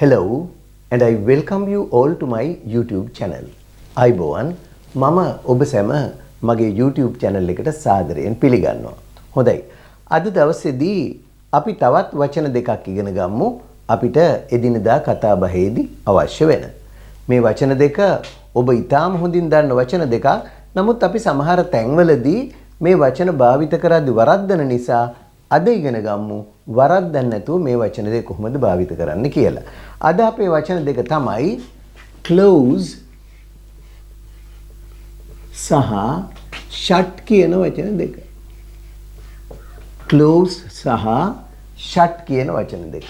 Hello and I welcome you all to my YouTube channel. අයිබෝවන් මම ඔබ සැම මගේ YouTube channel එකට සාදරයෙන් පිළිගන්නවා. හොඳයි. අද දවසේදී අපි තවත් වචන දෙකක් ඉගෙන ගමු අපිට එදිනදා කතා බහේදී අවශ්‍ය වෙන. මේ වචන දෙක ඔබ ඊටාම හොඳින් දන්න වචන දෙකක්. නමුත් අපි සමහර තැන්වලදී මේ වචන භාවිත කරද්දී වරද්දන නිසා අද ඉගෙන ගමු වරද්දන්න නැතුව මේ වචන දෙක කොහොමද භාවිත කරන්න කියලා. අද අපේ වචන දෙක තමයි close සහ shut කියන වචන දෙක. close සහ shut කියන වචන දෙක.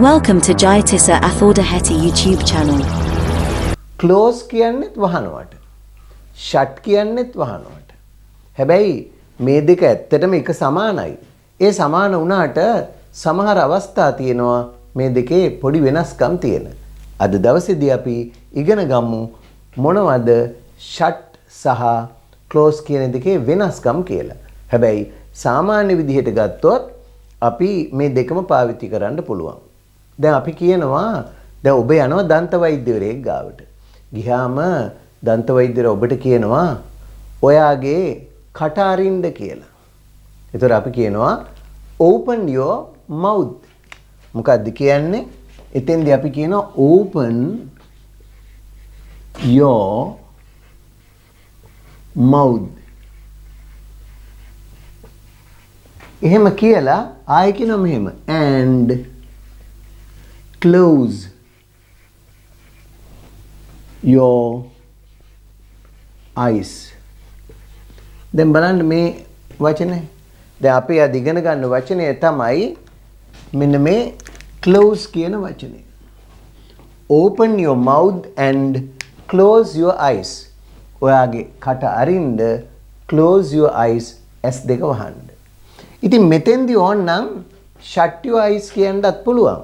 Welcome to Jayatissa Athaudahetti YouTube channel. close කියන්නේත් වහනවට. shut කියන්නේත් වහනවට. හැබැයි මේ දෙක ඇත්තටම එක සමානයි. ඒ සමාන වුණාට සමහර අවස්ථා තියෙනවා මේ දෙකේ පොඩි වෙනස්කම් තියෙන. අද දවසේදී අපි ඉගෙන ගමු මොනවද shut සහ close කියන දෙකේ වෙනස්කම් කියලා. හැබැයි සාමාන්‍ය විදිහට ගත්තොත් අපි මේ දෙකම පාවිච්චි කරන්න පුළුවන්. දැන් අපි කියනවා දැන් ඔබ යනවා දන්ත වෛද්‍යවරයෙක් ගාවට. ගියාම දන්ත වෛද්‍යවරයා ඔබට කියනවා ඔයාගේ කට අරින්න කියලා. ඒතර අපි කියනවා open your mouth. මොකක්ද කියන්නේ? එතෙන්දී අපි කියනවා open your mouth. එහෙම කියලා ආයෙ කියනවා මෙහෙම and close your eyes. දැන් බලන්න මේ වචනේ. දැන් අපි අද ඉගෙන ගන්න වචනය තමයි මෙන්න මේ close කියන වචනේ. Open your mouth and close your eyes. ඔයාගේ කට අරින්න close your eyes S දෙක වහන්න. ඉතින් මෙතෙන්දී ඕනනම් shut your eyes කියන්නත් පුළුවන්.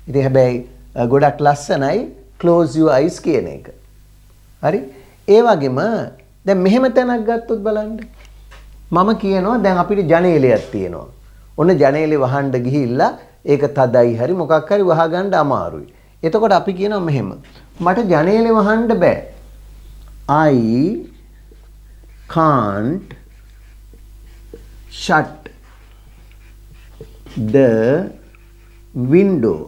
ඉතින් හැබැයි ගොඩක් ලස්සනයි close your eyes කියන එක. හරි? ඒ වගේම දැන් මෙහෙම තැනක් ගත්තොත් බලන්න. මම කියනවා දැන් අපිට ජනේලයක් තියෙනවා. ඔන්න ජනේලේ වහන්න ගිහිල්ලා ඒක තදයි හරි මොකක් හරි වහගන්න අමාරුයි. එතකොට අපි කියනවා මෙහෙම. මට ජනේලේ වහන්න බෑ. I can't shut the window.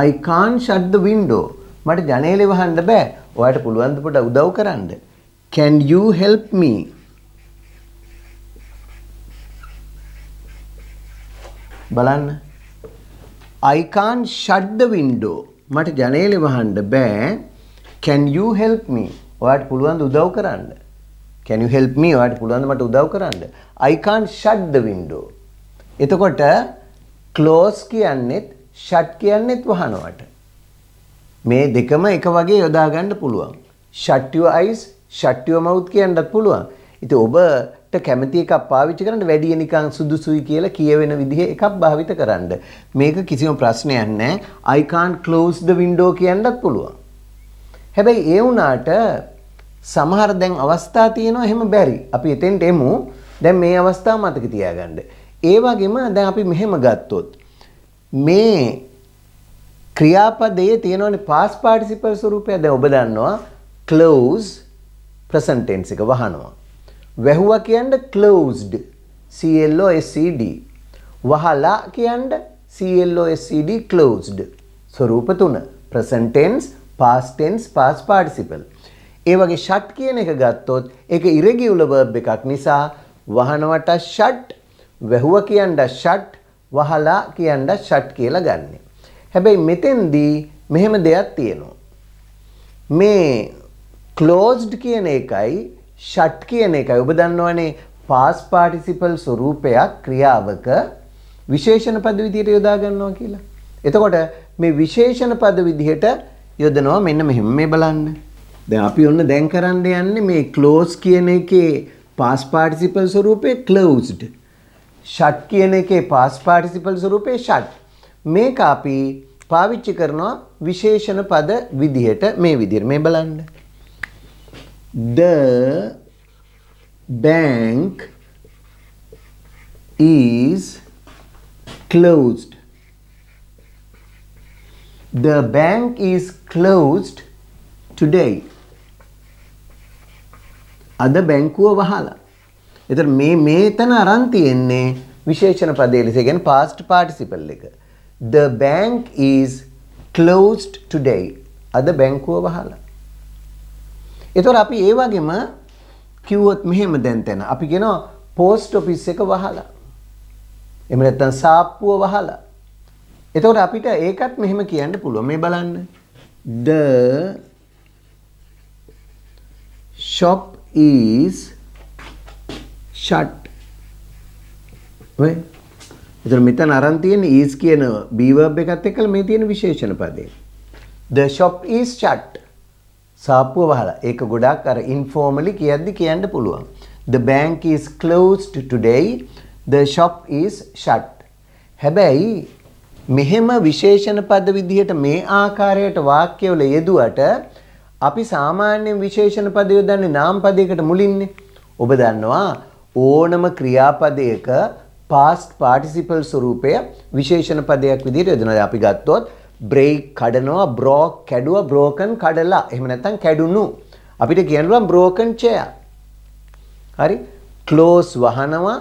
I can't shut the window. මට ජනේලේ වහන්න බෑ. ඔයාට පුළුවන් ද පොඩ්ඩක් උදව් කරන්න? Can you help me? බලන්න. I can't shut the window. මට ජනේලේ වහන්න බෑ. Can you help me? ඔයාට පුළුවන් ද උදව් කරන්න? Can you help me? ඔයාට පුළුවන් ද මට උදව් කරන්න? I can't shut the window. එතකොට close කියන්නේත් shut කියන්නේත් වහනවට. මේ දෙකම එක වගේ යොදා ගන්න පුළුවන්. shut your eyes, shut your mouth කියන්නත් පුළුවන්. ඉතින් ඔබට කැමති එකක් පාවිච්චි කරන්න වැඩි නිකන් සුදුසුයි කියලා කියවෙන විදිහේ එකක් භාවිත කරන්න. මේක කිසිම ප්‍රශ්නයක් නැහැ. I can't close the window කියන්නත් පුළුවන්. හැබැයි ඒ වුණාට සමහර දැන් අවස්ථා තියෙනවා එහෙම බැරි. අපි එතෙන්ට එමු. දැන් මේ අවස්ථාව මතක තියාගන්න. ඒ වගේම දැන් අපි මෙහෙම ගත්තොත් මේ ක්‍රියාපදයේ තියෙනවනේ past participle ස්වරූපය. දැන් ඔබ දන්නවා close present tense එක වහනවා. වැහුවා කියන්නේ closed CLOSED. වහලා කියන්නේ CLOSED closed. ස්වරූප තුන present tense, past tense, past participle. ඒ වගේ shut කියන එක ගත්තොත් ඒක irregular verb එකක් නිසා වහනවට shut, වැහුවා කියන්නේ shut, වහලා කියන්නේ shut කියලා ගන්න. හැබැයි මෙතෙන්දී මෙහෙම දෙයක් තියෙනවා. මේ closed කියන එකයි shut කියන එකයි ඔබ දන්නවනේ past participle ස්වරූපයක් ක්‍රියාවක විශේෂණ පද විදිහට යොදා ගන්නවා කියලා. එතකොට මේ විශේෂණ පද විදිහට යොදනවා මෙන්න මෙහෙම. මේ බලන්න. දැන් අපි ඔන්න දැන් කරන්න යන්නේ මේ close කියන එකේ past participle ස්වරූපේ closed. shut කියන එකේ past participle ස්වරූපේ shut. මේක අපි පාවිච්චි කරනවා විශේෂණ පද විදිහට මේ විදිහට. මේ බලන්න. The bank is closed. The bank is closed today. අද බැංකුව වහලා. එතන මේතන අරන් තියෙන්නේ විශේෂණ පදයේ ලෙස. කියන්නේ past participle එක. The bank is closed today. අද බැංකුව වහලා. එතකොට අපි ඒ වගේම කිව්වොත් මෙහෙම දැන් තැන අපි කියනවා post office එක වහලා. එහෙම නැත්නම් සාප්පුව වහලා. එතකොට අපිට ඒකත් මෙහෙම කියන්න පුළුවන්. මේ බලන්න. The shop is shut. ඔය. එතන මෙතන අරන් තියෙන is කියන be verb එකත් එක්කලා මේ තියෙන විශේෂණ පදේ. The shop is shut. සාප්පුව වහලා. ඒක ගොඩක් අර informally කියද්දි කියන්න පුළුවන්. The bank is closed today. The shop is shut. හැබැයි මෙහෙම විශේෂණ පද විදිහට මේ ආකාරයට වාක්‍යවල යෙදුවට අපි සාමාන්‍යයෙන් විශේෂණ පද යොදන්නේ නාම පදයකට මුලින්නේ. ඔබ දන්නවා ඕනම ක්‍රියාපදයක past participle ස්වරූපය විශේෂණ පදයක් විදිහට යොදනවා. අපි ගත්තොත් break කඩනවා, broke කැඩුවා, broken කඩලා. එහෙම නැත්නම් කැඩුණු. අපිට කියන්න පුළුවන් broken chair. හරි? close වහනවා,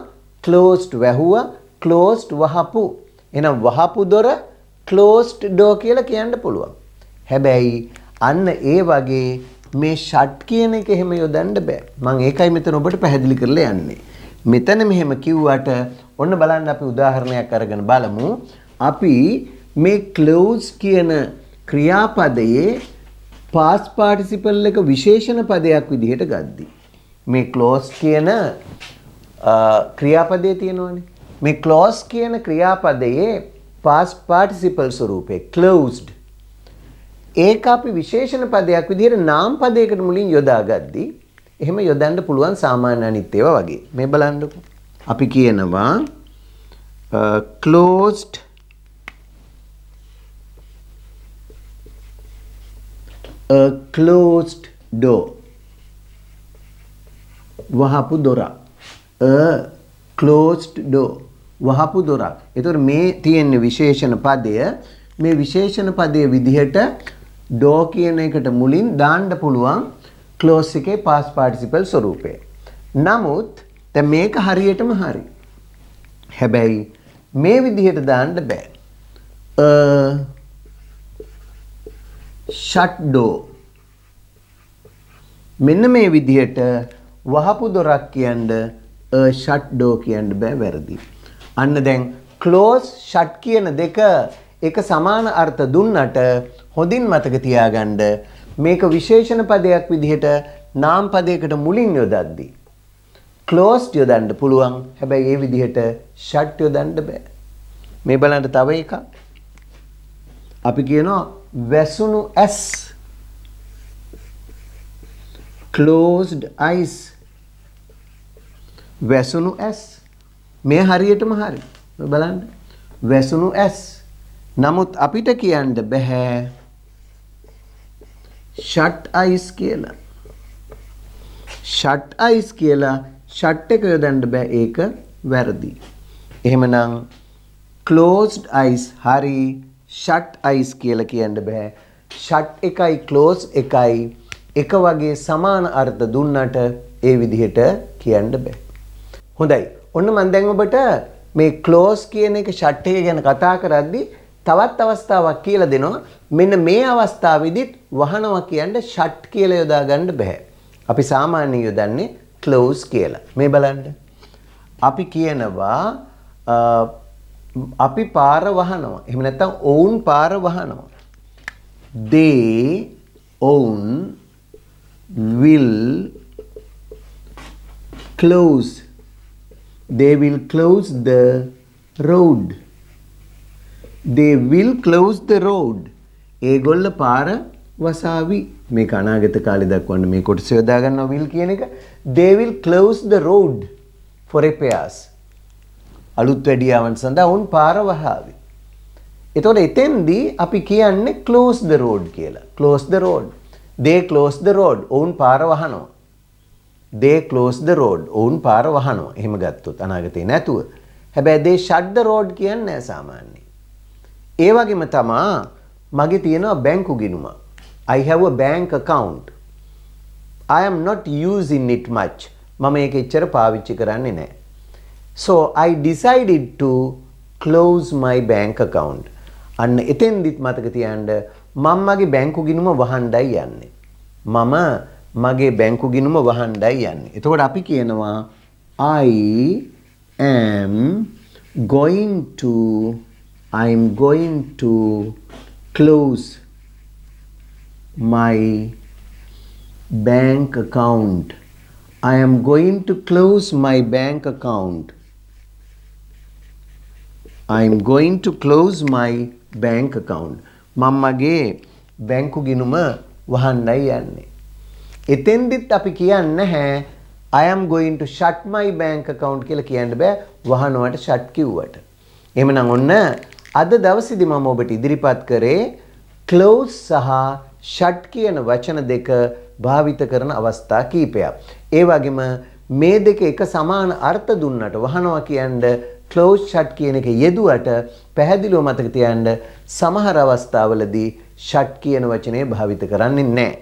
closed වැහුවා, closed වහපු. එහෙනම් වහපු දොර closed door කියලා කියන්න පුළුවන්. හැබැයි අන්න ඒ වගේ මේ shut කියන එක එහෙම යොදන්න බෑ. මම ඒකයි මෙතන ඔබට පැහැදිලි කරලා යන්නේ. මෙතන මෙහෙම කිව්වට ඔන්න බලන්න අපි උදාහරණයක් අරගෙන බලමු. අපි මේ close කියන ක්‍රියාපදයේ past participle එක විශේෂණ පදයක් විදිහට ගද්දි මේ close කියන ක්‍රියාපදයේ තියෙනවනේ. මේ close කියන ක්‍රියාපදයේ past participle ස්වරූපේ closed ඒක අපි විශේෂණ පදයක් විදිහට නාම පදයකට මුලින් යොදාගද්දී එහෙම යොදන්න පුළුවන් සාමාන්‍ය අනිත් ඒවා වගේ. මේ බලන්නකො. අපි කියනවා closed a closed door. වහපු දොරක්. a closed door. වහපු දොරක්. ඒතකොට මේ තියෙන විශේෂණ පදය මේ විශේෂණ පදයේ විදිහට door කියන එකට මුලින් දාන්න පුළුවන් close එකේ past participle ස්වරූපය. නමුත් දැන් මේක හරියටම හරි. හැබැයි මේ විදිහට දාන්න බෑ. shut door. මෙන්න මේ විදිහට වහපු දොරක් කියන්න shut door කියන්න බෑ, වැරදි. අන්න දැන් close shut කියන දෙක එක සමාන අර්ථ දුන්නට හොඳින් මතක තියාගන්න මේක විශේෂණ පදයක් විදිහට නාම පදයකට මුලින් යොදද්දී closed යොදන්න පුළුවන්. හැබැයි ඒ විදිහට shut යොදන්න බෑ. මේ බලන්න තව එකක්. අපි කියනවා වැසුණු ඇස්. closed eyes. වැසුණු ඇස්. මේ හරියටම හරි. බලන්න. වැසුණු ඇස්. නමුත් අපිට කියන්න බෑ shut eyes කියලා. shut eyes කියලා shut එක යොදන්න බෑ, ඒක වැරදි. එහෙමනම් closed eyes හරි, shut eyes කියලා කියන්න බෑ. shut එකයි close එකයි එක වගේ සමාන අර්ථ දුන්නට ඒ විදිහට කියන්න බෑ. හොඳයි. ඔන්න මම දැන් ඔබට මේ close කියන එක shut එක ගැන කතා කරද්දී තවත් අවස්ථාවක් කියලා දෙනවා. මෙන්න මේ අවස්ථාවේදීත් වහනවා කියන්නේ shut කියලා යොදා ගන්න බෑ. අපි සාමාන්‍යයෙන් යොදන්නේ close කියලා. මේ බලන්න. අපි කියනවා අපි පාර වහනවා. එහෙම නැත්නම් ඔවුන් පාර වහනවා. They own will close. They will close the road. They will close the road. ඒගොල්ල පාර වසාවි. මේක අනාගත කාලේ දක්වන්න මේ කොටස යොදා ගන්නවා will කියන එක. They will close the road for repairs. අලුත් වැඩියාවන් සඳහා උන් පාර වහාවි. එතකොට එතෙන්දී අපි කියන්නේ close the road කියලා. Close the road. They close the road. ඔවුන් පාර වහනවා. They close the road. ඔවුන් පාර වහනවා. එහෙම ගත්තොත් අනාගතේ නැතුව. හැබැයි they shut the road කියන්නේ නැහැ සාමාන්‍යයෙන්. ඒ වගේම තමයි මගේ තියෙනවා බැංකු ගිණුම. I have a bank account. I am not using it much. මම ඒක එච්චර පාවිච්චි කරන්නේ නැහැ. So I decided to close my bank account. අන්න එතෙන්දිත් මතක තියාගන්න මම මගේ බැංකු ගිණුම වහන්නයි යන්නේ. මම මගේ බැංකු ගිණුම වහන්නයි යන්නේ. එතකොට අපි කියනවා I'm going to close my bank account. I am going to close my bank account. I am going to close my bank account. මම මගේ බැංකු ගිණුම වහන්නයි යන්නේ. එතෙන්දිත් අපි කියන්නේ නැහැ I am going to shut my bank account කියලා කියන්න බෑ වහනවට shut කිව්වට. එහෙමනම් ඔන්න අද දවසේදී මම ඔබට ඉදිරිපත් කරේ close සහ shut කියන වචන දෙක භාවිත කරන අවස්ථා කීපයක්. ඒ වගේම මේ දෙක එක සමාන අර්ථ දුන්නට වහනවා කියන්නේ close shut කියන එක යෙදුවට පැහැදිලිව මතක තියාගන්න සමහර අවස්ථාවලදී shut කියන වචනේ භාවිත කරන්නේ නැහැ.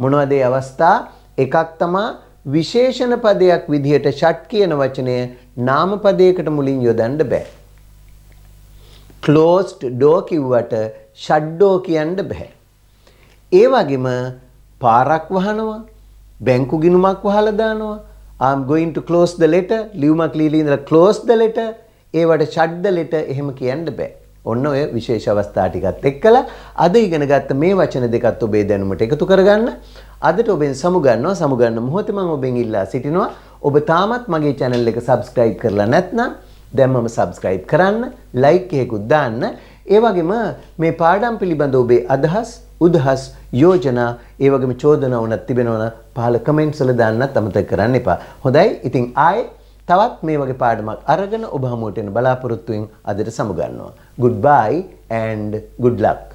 මොනවද ඒ අවස්ථා? එකක් තමයි විශේෂණ පදයක් විදිහට shut කියන වචනය නාම පදයකට මුලින් යොදන්න බෑ. closed door කිව්වට shut door කියන්න බෑ. ඒ වගේම පාරක් වහනවා, බැංකු ගිණුමක් වහලා දානවා. I'm going to close the letter. ලියුමක් ලියලා ඉඳලා close the letter. ඒවට shut the letter එහෙම කියන්න බෑ. ඔන්න ඔය විශේෂ අවස්ථා ටිකත් එක්කලා අද ඉගෙන ගත්ත මේ වචන දෙකත් ඔබේ දැනුමට එකතු කරගන්න. අදට ඔබෙන් සමුගන්න මොහොතේ මම ඔබෙන් ඉල්ලා සිටිනවා. ඔබ තාමත් මගේ channel එක subscribe කරලා නැත්නම් දැන් මම subscribe කරන්න, like එකකුත් දාන්න. ඒ වගේම මේ පාඩම් පිළිබඳ ඔබේ අදහස්, උදහස්, යෝජනා, ඒ වගේම චෝදනා වුණත් තිබෙනවා නම් පහළ comments වල දාන්නත් අමතක කරන්න එපා. හොඳයි. ඉතින් ආයේ තවත් මේ වගේ පාඩමක් අරගෙන ඔබ හමුවට එන බලාපොරොත්තුෙන් අදට සමුගන්නවා. Goodbye and good luck.